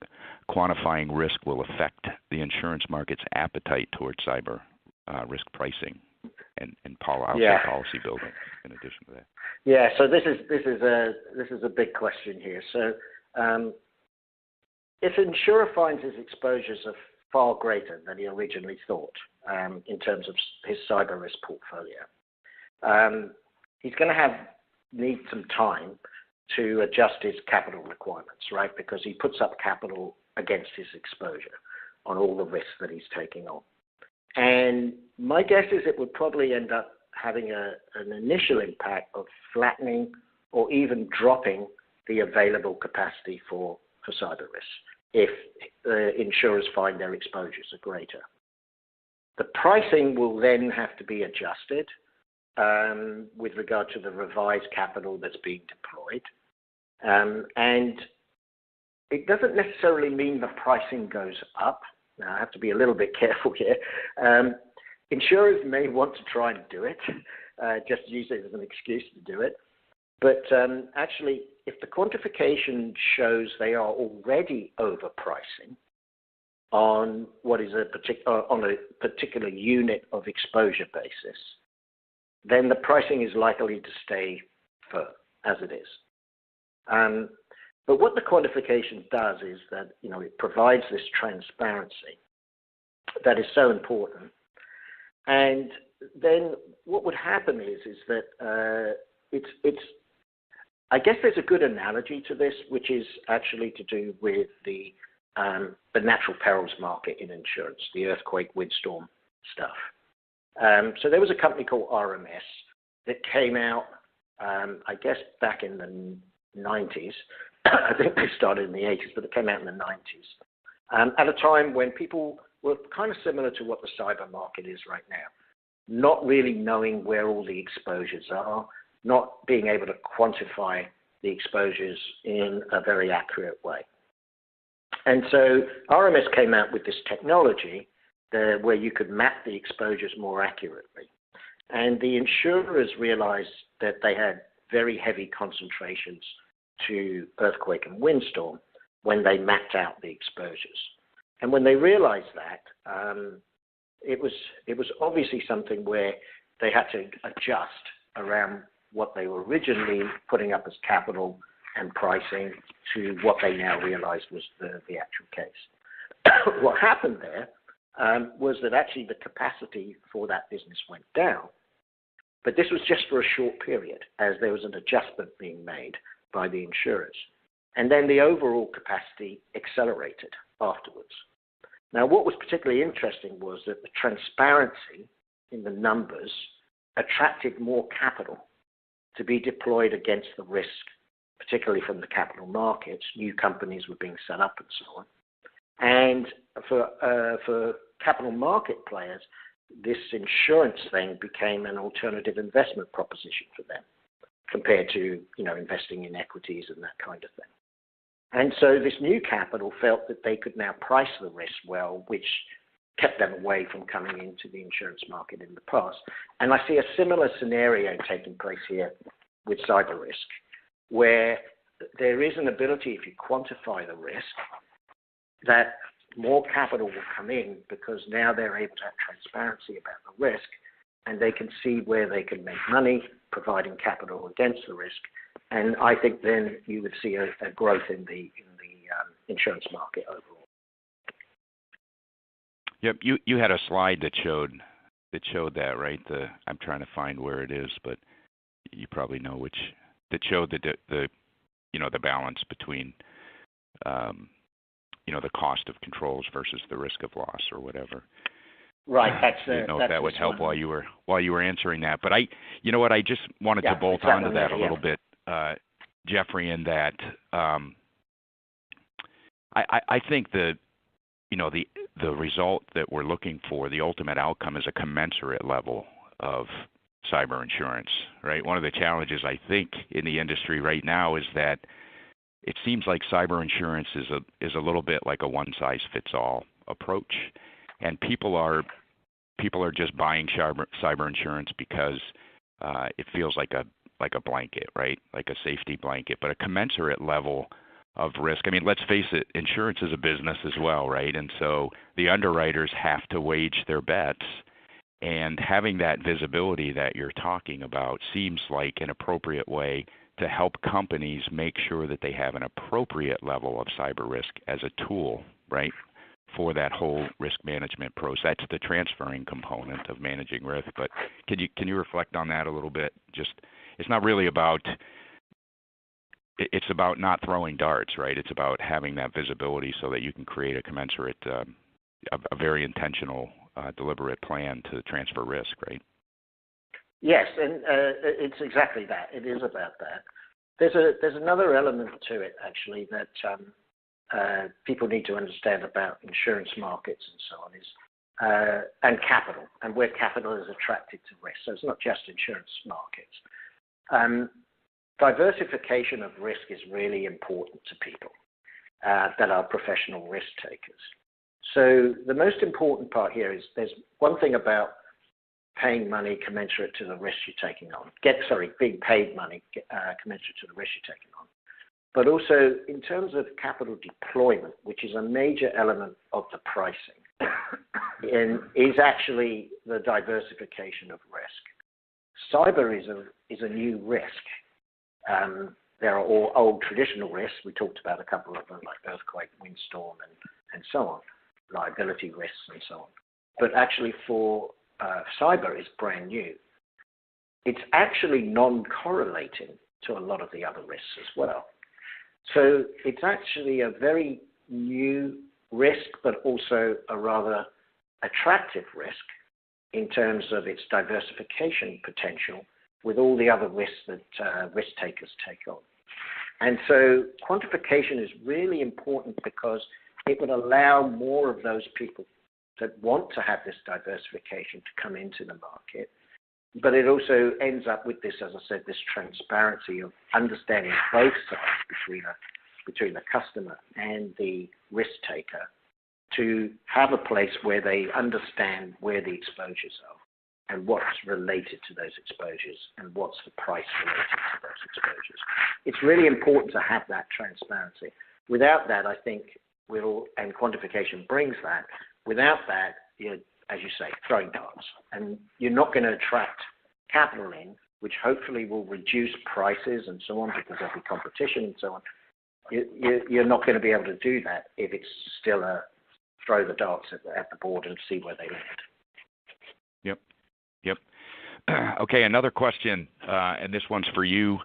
quantifying risk will affect the insurance market's appetite towards cyber risk pricing? and outside policy building in addition to that. Yeah, so this is a big question here. So if an insurer finds his exposures are far greater than he originally thought in terms of his cyber risk portfolio, he's going to need some time to adjust his capital requirements, right? Because he puts up capital against his exposure on all the risks that he's taking on. And my guess is it would probably end up having an initial impact of flattening or even dropping the available capacity for cyber risk if insurers find their exposures are greater. The pricing will then have to be adjusted with regard to the revised capital that's being deployed. And it doesn't necessarily mean the pricing goes up. Now, I have to be a little bit careful here. Insurers may want to try and do it, just use it as an excuse to do it. But actually, if the quantification shows they are already overpricing on what is on a particular unit of exposure basis, then the pricing is likely to stay firm as it is. But what the quantification does is that it provides this transparency that is so important. And then what would happen is that it's I guess there's a good analogy to this, which is actually to do with the natural perils market in insurance, the earthquake, windstorm stuff. So there was a company called RMS that came out, I guess, back in the 90s. I think they started in the 80s, but it came out in the 90s, at a time when people were kind of similar to what the cyber market is right now, not really knowing where all the exposures are, not being able to quantify the exposures in a very accurate way. And so RMS came out with this technology where you could map the exposures more accurately. And the insurers realized that they had very heavy concentrations to earthquake and windstorm when they mapped out the exposures. And when they realized that, it was obviously something where they had to adjust around what they were originally putting up as capital and pricing to what they now realized was the actual case. What happened there was that actually the capacity for that business went down. But this was just for a short period as there was an adjustment being made by the insurers. And then the overall capacity accelerated afterwards. Now, what was particularly interesting was that the transparency in the numbers attracted more capital to be deployed against the risk, particularly from the capital markets. New companies were being set up and so on. And for capital market players, this insurance thing became an alternative investment proposition for them compared to, investing in equities and that kind of thing. And so this new capital felt that they could now price the risk well, which kept them away from coming into the insurance market in the past. And I see a similar scenario taking place here with cyber risk, where there is an ability, if you quantify the risk, that more capital will come in because now they're able to have transparency about the risk and they can see where they can make money providing capital against the risk. And I think then you would see a growth in the insurance market overall. Yep, you had a slide that showed that, right? I'm trying to find where it is, but you probably know which. That showed the balance between the cost of controls versus the risk of loss or whatever. Right. I didn't know if that would help while you were answering that. But I just wanted to bolt onto that a little bit, Jeffrey, in that I think the result that we're looking for, the ultimate outcome, is a commensurate level of cyber insurance, right? One of the challenges I think in the industry right now is that it seems like cyber insurance is a little bit like a one-size-fits-all approach, and people are just buying cyber insurance because it feels like a blanket, right? Like a safety blanket, but a commensurate level of risk. I mean, let's face it, insurance is a business as well, right? And so the underwriters have to wage their bets, And having that visibility that you're talking about seems like an appropriate way to help companies make sure that they have an appropriate level of cyber risk as a tool, right, for that whole risk management process. That's the transferring component of managing risk. But can you reflect on that a little bit? Just, it's not really about, it's about not throwing darts, right? It's about having that visibility so that you can create a commensurate, a very intentional, deliberate plan to transfer risk, right? Yes, and it's exactly that. It is about that. There's another element to it, actually, that people need to understand about insurance markets and so on is, and capital, and where capital is attracted to risk. So it's not just insurance markets. Diversification of risk is really important to people that are professional risk takers. So the most important part here is there's one thing about paying money commensurate to the risk you're taking on. Being paid money commensurate to the risk you're taking on. But also in terms of capital deployment, which is a major element of the pricing, and is actually the diversification of risk. Cyber is a new risk. There are all old traditional risks. We talked about a couple of them, like earthquake, windstorm, and so on, liability risks and so on. But actually for cyber is brand new. It's actually non-correlating to a lot of the other risks as well. So it's actually a very new risk, but also a rather attractive risk in terms of its diversification potential with all the other risks that risk takers take on. And so quantification is really important because it would allow more of those people that want to have this diversification to come into the market. But it also ends up with this, as I said, this transparency of understanding both sides between the customer and the risk taker to have a place where they understand where the exposures are and what's related to those exposures and what's the price related to those exposures. It's really important to have that transparency. Without that, I think and quantification brings that. Without that, you're, as you say, throwing darts. And you're not going to attract capital in, which hopefully will reduce prices and so on because there'll be competition and so on. You're not going to be able to do that if it's still a throw the darts at the board and see where they land. Yep. Okay, another question, and this one's for you,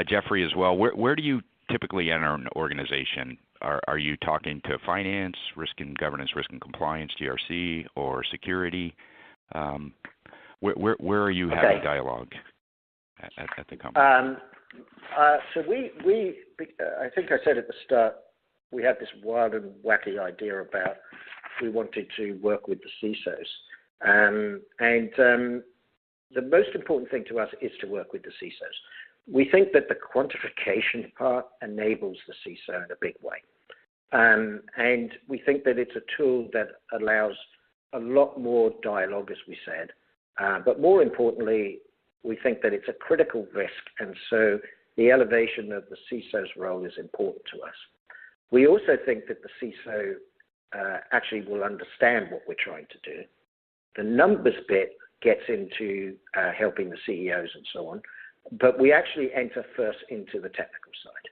Jeffrey, as well. Where do you typically enter an organization? Are you talking to finance, risk and governance, risk and compliance, GRC, or security? Where are you having dialogue at the company? So we I think I said at the start, we had this wild and wacky idea about we wanted to work with the CISOs. The most important thing to us is to work with the CISOs. We think that the quantification part enables the CISO in a big way. And we think that it's a tool that allows a lot more dialogue, as we said. But more importantly, we think that it's a critical risk. And so the elevation of the CISO's role is important to us. We also think that the CISO actually will understand what we're trying to do. The numbers bit gets into helping the CEOs and so on. But we actually enter first into the technical side.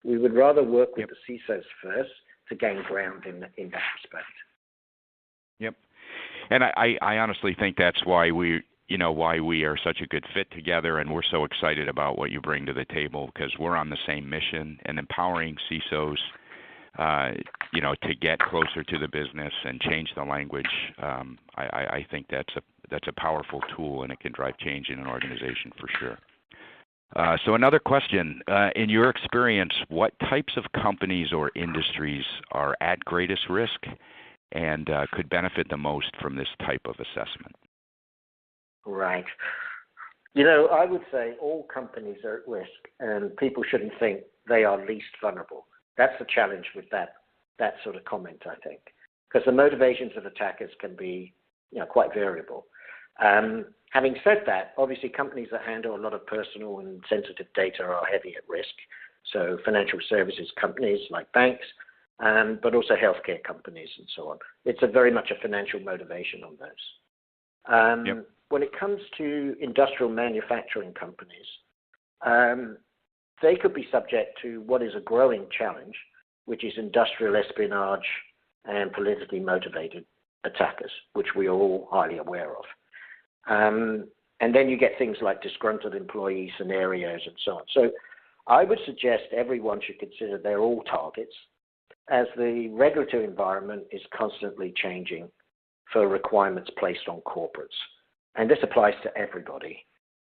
We would rather work with the CISOs first to gain ground in that respect. Yep. And I honestly think that's why we are such a good fit together, and we're so excited about what you bring to the table because we're on the same mission and empowering CISOs, to get closer to the business and change the language. I think that's a powerful tool, and it can drive change in an organization for sure. So another question, in your experience, what types of companies or industries are at greatest risk and could benefit the most from this type of assessment? Right. I would say all companies are at risk and people shouldn't think they are least vulnerable. That's the challenge with that sort of comment, I think, because the motivations of attackers can be quite variable. Having said that, obviously companies that handle a lot of personal and sensitive data are heavy at risk. So financial services companies like banks, but also healthcare companies and so on. It's very much a financial motivation on those. When it comes to industrial manufacturing companies, they could be subject to what is a growing challenge, which is industrial espionage and politically motivated attackers, which we are all highly aware of. And then you get things like disgruntled employee scenarios and so on. So I would suggest everyone should consider they're all targets, as the regulatory environment is constantly changing for requirements placed on corporates. And this applies to everybody.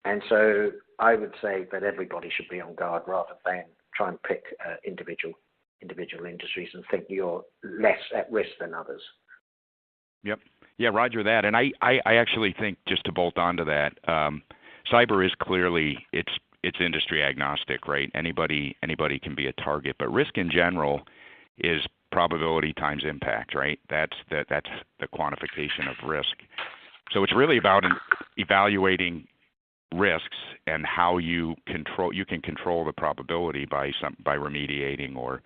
And so I would say that everybody should be on guard rather than try and pick individual industries and think you're less at risk than others. Yep. Yeah, roger that. And I actually think, just to bolt onto that, cyber is clearly, it's industry agnostic, right? Anybody can be a target, but risk in general is probability times impact, right? That's the quantification of risk. So it's really about evaluating risks and how you can control the probability by remediating or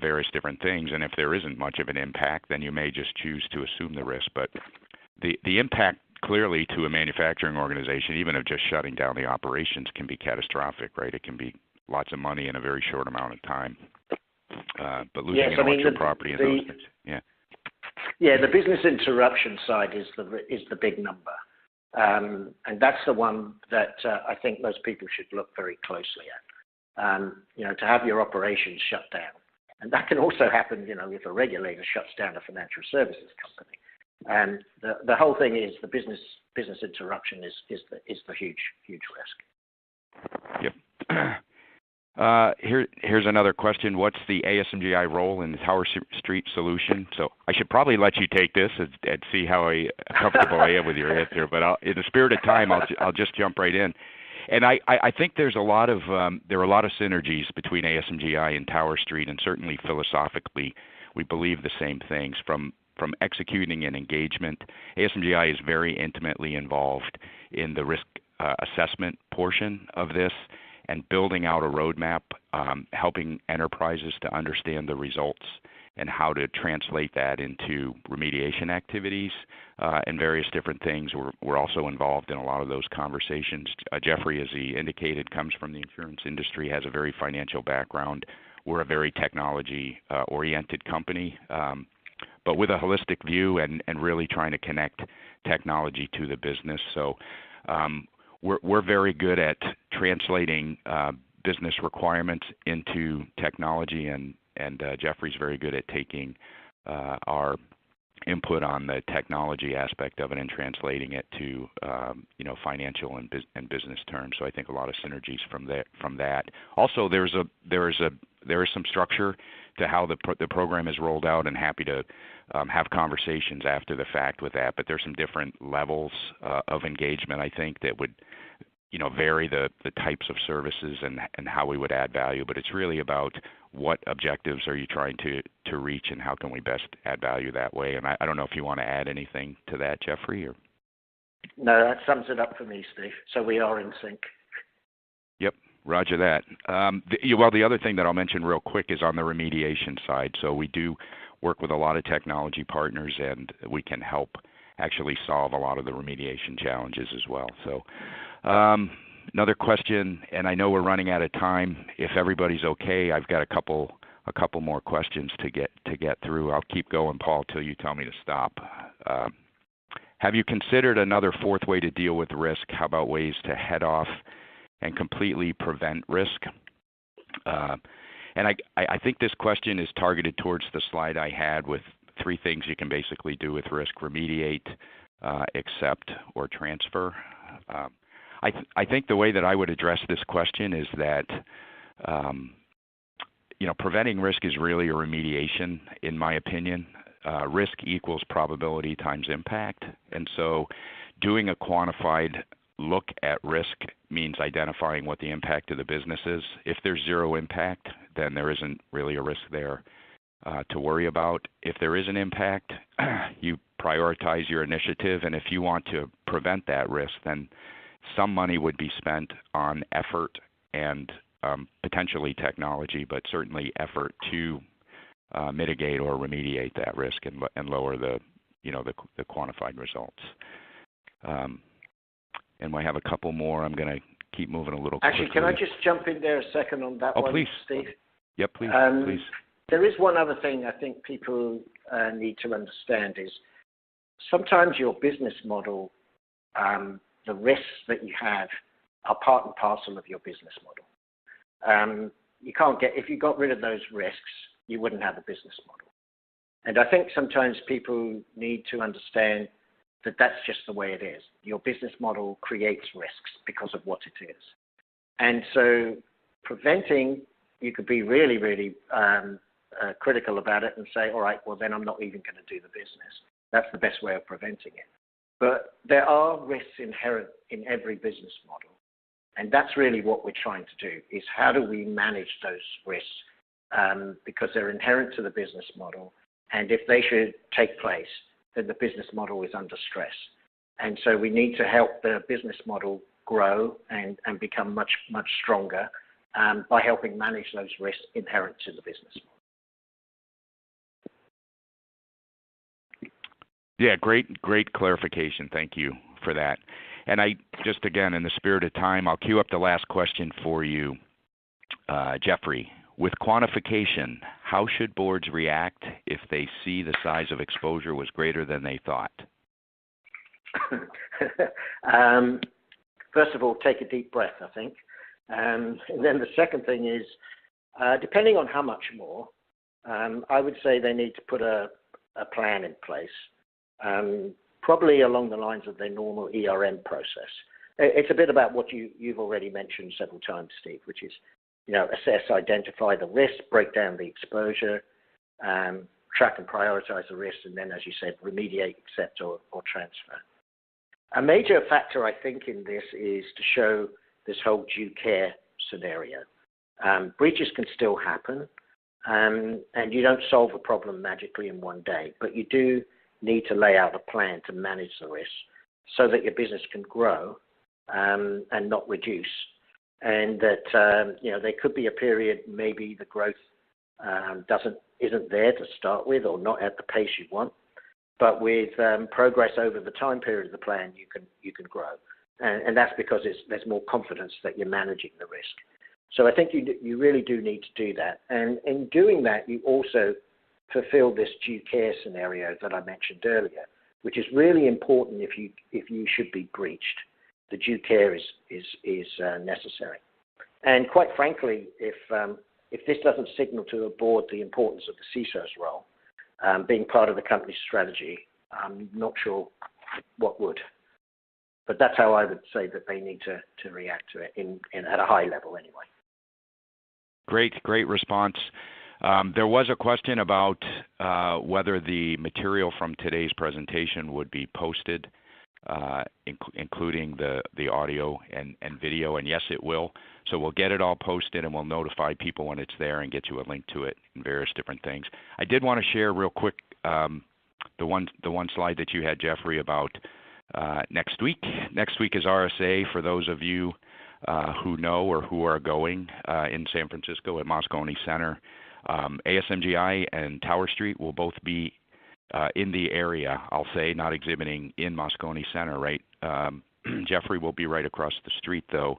various different things. And if there isn't much of an impact, then you may just choose to assume the risk. But the impact clearly to a manufacturing organization, even of just shutting down the operations, can be catastrophic, right? It can be lots of money in a very short amount of time. But losing intellectual property and those things, yeah. Yeah, the business interruption side is the big number, and that's the one that I think most people should look very closely at. To have your operations shut down, and that can also happen, if a regulator shuts down a financial services company. And the whole thing is the business interruption is the huge risk. Yep. Here's another question. What's the ASMGI role in the Tower Street solution? So I should probably let you take this and see how comfortable I am with your answer. But in the spirit of time, I'll just jump right in. And I think there are a lot of synergies between ASMGI and Tower Street, and certainly philosophically, we believe the same things. From executing an engagement, ASMGI is very intimately involved in the risk assessment portion of this, and building out a roadmap, helping enterprises to understand the results and how to translate that into remediation activities and various different things. We're also involved in a lot of those conversations. Jeffrey, as he indicated, comes from the insurance industry, has a very financial background. We're a very technology-oriented company, but with a holistic view and really trying to connect technology to the business. So we're very good at translating business requirements into technology, and Jeffrey's very good at taking our input on the technology aspect of it and translating it to financial and business terms. So I think a lot of synergies from that. Also, there is some structure to how the program is rolled out, and happy to have conversations after the fact with that. But there's some different levels of engagement, I think, that would vary the types of services and how we would add value. But it's really about what objectives are you trying to reach, and how can we best add value that way. And I don't know if you want to add anything to that, Jeffrey? Or... No, that sums it up for me, Steve. So we are in sync. Yep, roger that. The other thing that I'll mention real quick is on the remediation side. So we do work with a lot of technology partners, and we can help actually solve a lot of the remediation challenges as well. So another question, and I know we're running out of time. If everybody's okay, I've got a couple more questions to get through. I'll keep going, Paul, till you tell me to stop. Have you considered another fourth way to deal with risk? How about ways to head off and completely prevent risk? And I think this question is targeted towards the slide I had with 3 things you can basically do with risk: remediate, accept, or transfer. I think the way that I would address this question is that preventing risk is really a remediation, in my opinion. Risk equals probability times impact, and so doing a quantified look at risk means identifying what the impact of the business is. If there's zero impact, then there isn't really a risk there to worry about. If there is an impact, you prioritize your initiative, and if you want to prevent that risk, then some money would be spent on effort and potentially technology, but certainly effort to mitigate or remediate that risk and lower the quantified results. And we have a couple more. I'm going to keep moving a little Actually, quickly. can I just jump in there a second on that one, please. Steve? Yep, please. Please. There is one other thing I think people need to understand is sometimes your business model, the risks that you have are part and parcel of your business model. You can't get, if you got rid of those risks, you wouldn't have a business model. And I think sometimes people need to understand that that's just the way it is. Your business model creates risks because of what it is. And so preventing, you could be really, really critical about it and say, all right, well, then I'm not even going to do the business. That's the best way of preventing it. But there are risks inherent in every business model. And that's really what we're trying to do, is how do we manage those risks because they're inherent to the business model. And if they should take place, then the business model is under stress. And so we need to help the business model grow and become much, much stronger by helping manage those risks inherent to the business model. Yeah, great clarification. Thank you for that. And I just, again, in the spirit of time, I'll queue up the last question for you, Jeffrey. With quantification, how should boards react if they see the size of exposure was greater than they thought? First of all, take a deep breath, I think. And then the second thing is, depending on how much more, I would say they need to put a plan in place. Probably along the lines of their normal ERM process. It's a bit about what you've already mentioned several times, Steve, which is, assess, identify the risk, break down the exposure, track and prioritize the risk, and then, as you said, remediate, accept, or transfer. A major factor, I think, in this is to show this whole due care scenario. Breaches can still happen, and you don't solve a problem magically in one day, but you do need to lay out a plan to manage the risk so that your business can grow and not reduce. And that, there could be a period maybe the growth isn't there to start with or not at the pace you want. But with progress over the time period of the plan, you can grow. And that's because there's more confidence that you're managing the risk. So I think you really do need to do that. And in doing that, you also fulfill this due care scenario that I mentioned earlier, which is really important if you should be breached. The due care is necessary. And quite frankly, if this doesn't signal to a board the importance of the CISO's role, being part of the company's strategy, I'm not sure what would. But that's how I would say that they need to react to it at a high level anyway. Great response. There was a question about whether the material from today's presentation would be posted, including the audio and video, and yes, it will. So we'll get it all posted, and we'll notify people when it's there and get you a link to it and various different things. I did want to share real quick the one slide that you had, Jeffrey, about next week. Next week is RSA for those of you who know or who are going in San Francisco at Moscone Center. ASMGI and Tower Street will both be in the area, I'll say, not exhibiting in Moscone Center, right? Jeffrey will be right across the street, though.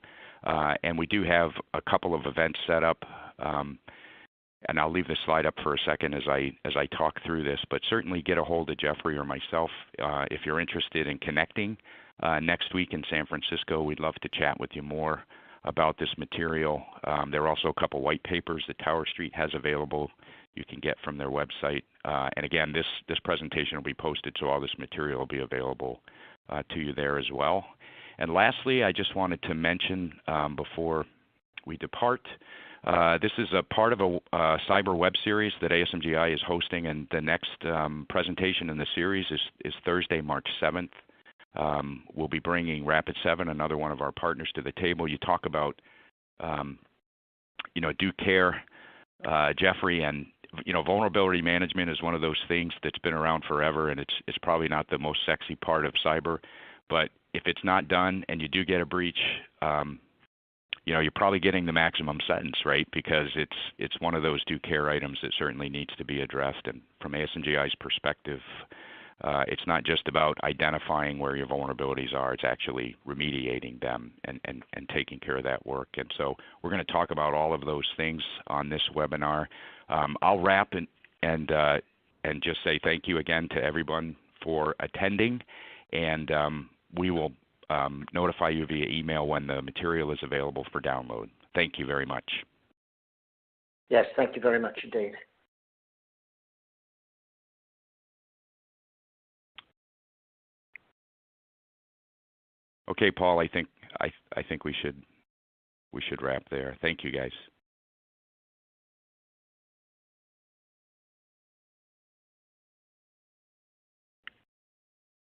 And we do have a couple of events set up, and I'll leave this slide up for a second as I talk through this, but certainly get a hold of Jeffrey or myself if you're interested in connecting next week in San Francisco. We'd love to chat with you more about this material. There are also a couple white papers that Tower Street has available you can get from their website. And again, this presentation will be posted, so all this material will be available to you there as well. And lastly, I just wanted to mention before we depart, this is a part of a cyber web series that ASMGI is hosting, and the next presentation in the series is Thursday, March 7th. We'll be bringing Rapid7, another one of our partners, to the table. You talk about, due care, Jeffrey, and vulnerability management is one of those things that's been around forever, and it's probably not the most sexy part of cyber. But if it's not done and you do get a breach, you're probably getting the maximum sentence, right? Because it's one of those due care items that certainly needs to be addressed. And from ASMGI's perspective, It's not just about identifying where your vulnerabilities are, it's actually remediating them and taking care of that work. And so we're going to talk about all of those things on this webinar. I'll wrap and just say thank you again to everyone for attending, and we will notify you via email when the material is available for download. Thank you very much. Yes, thank you very much indeed. Okay, Paul, I think we should wrap there. Thank you, guys.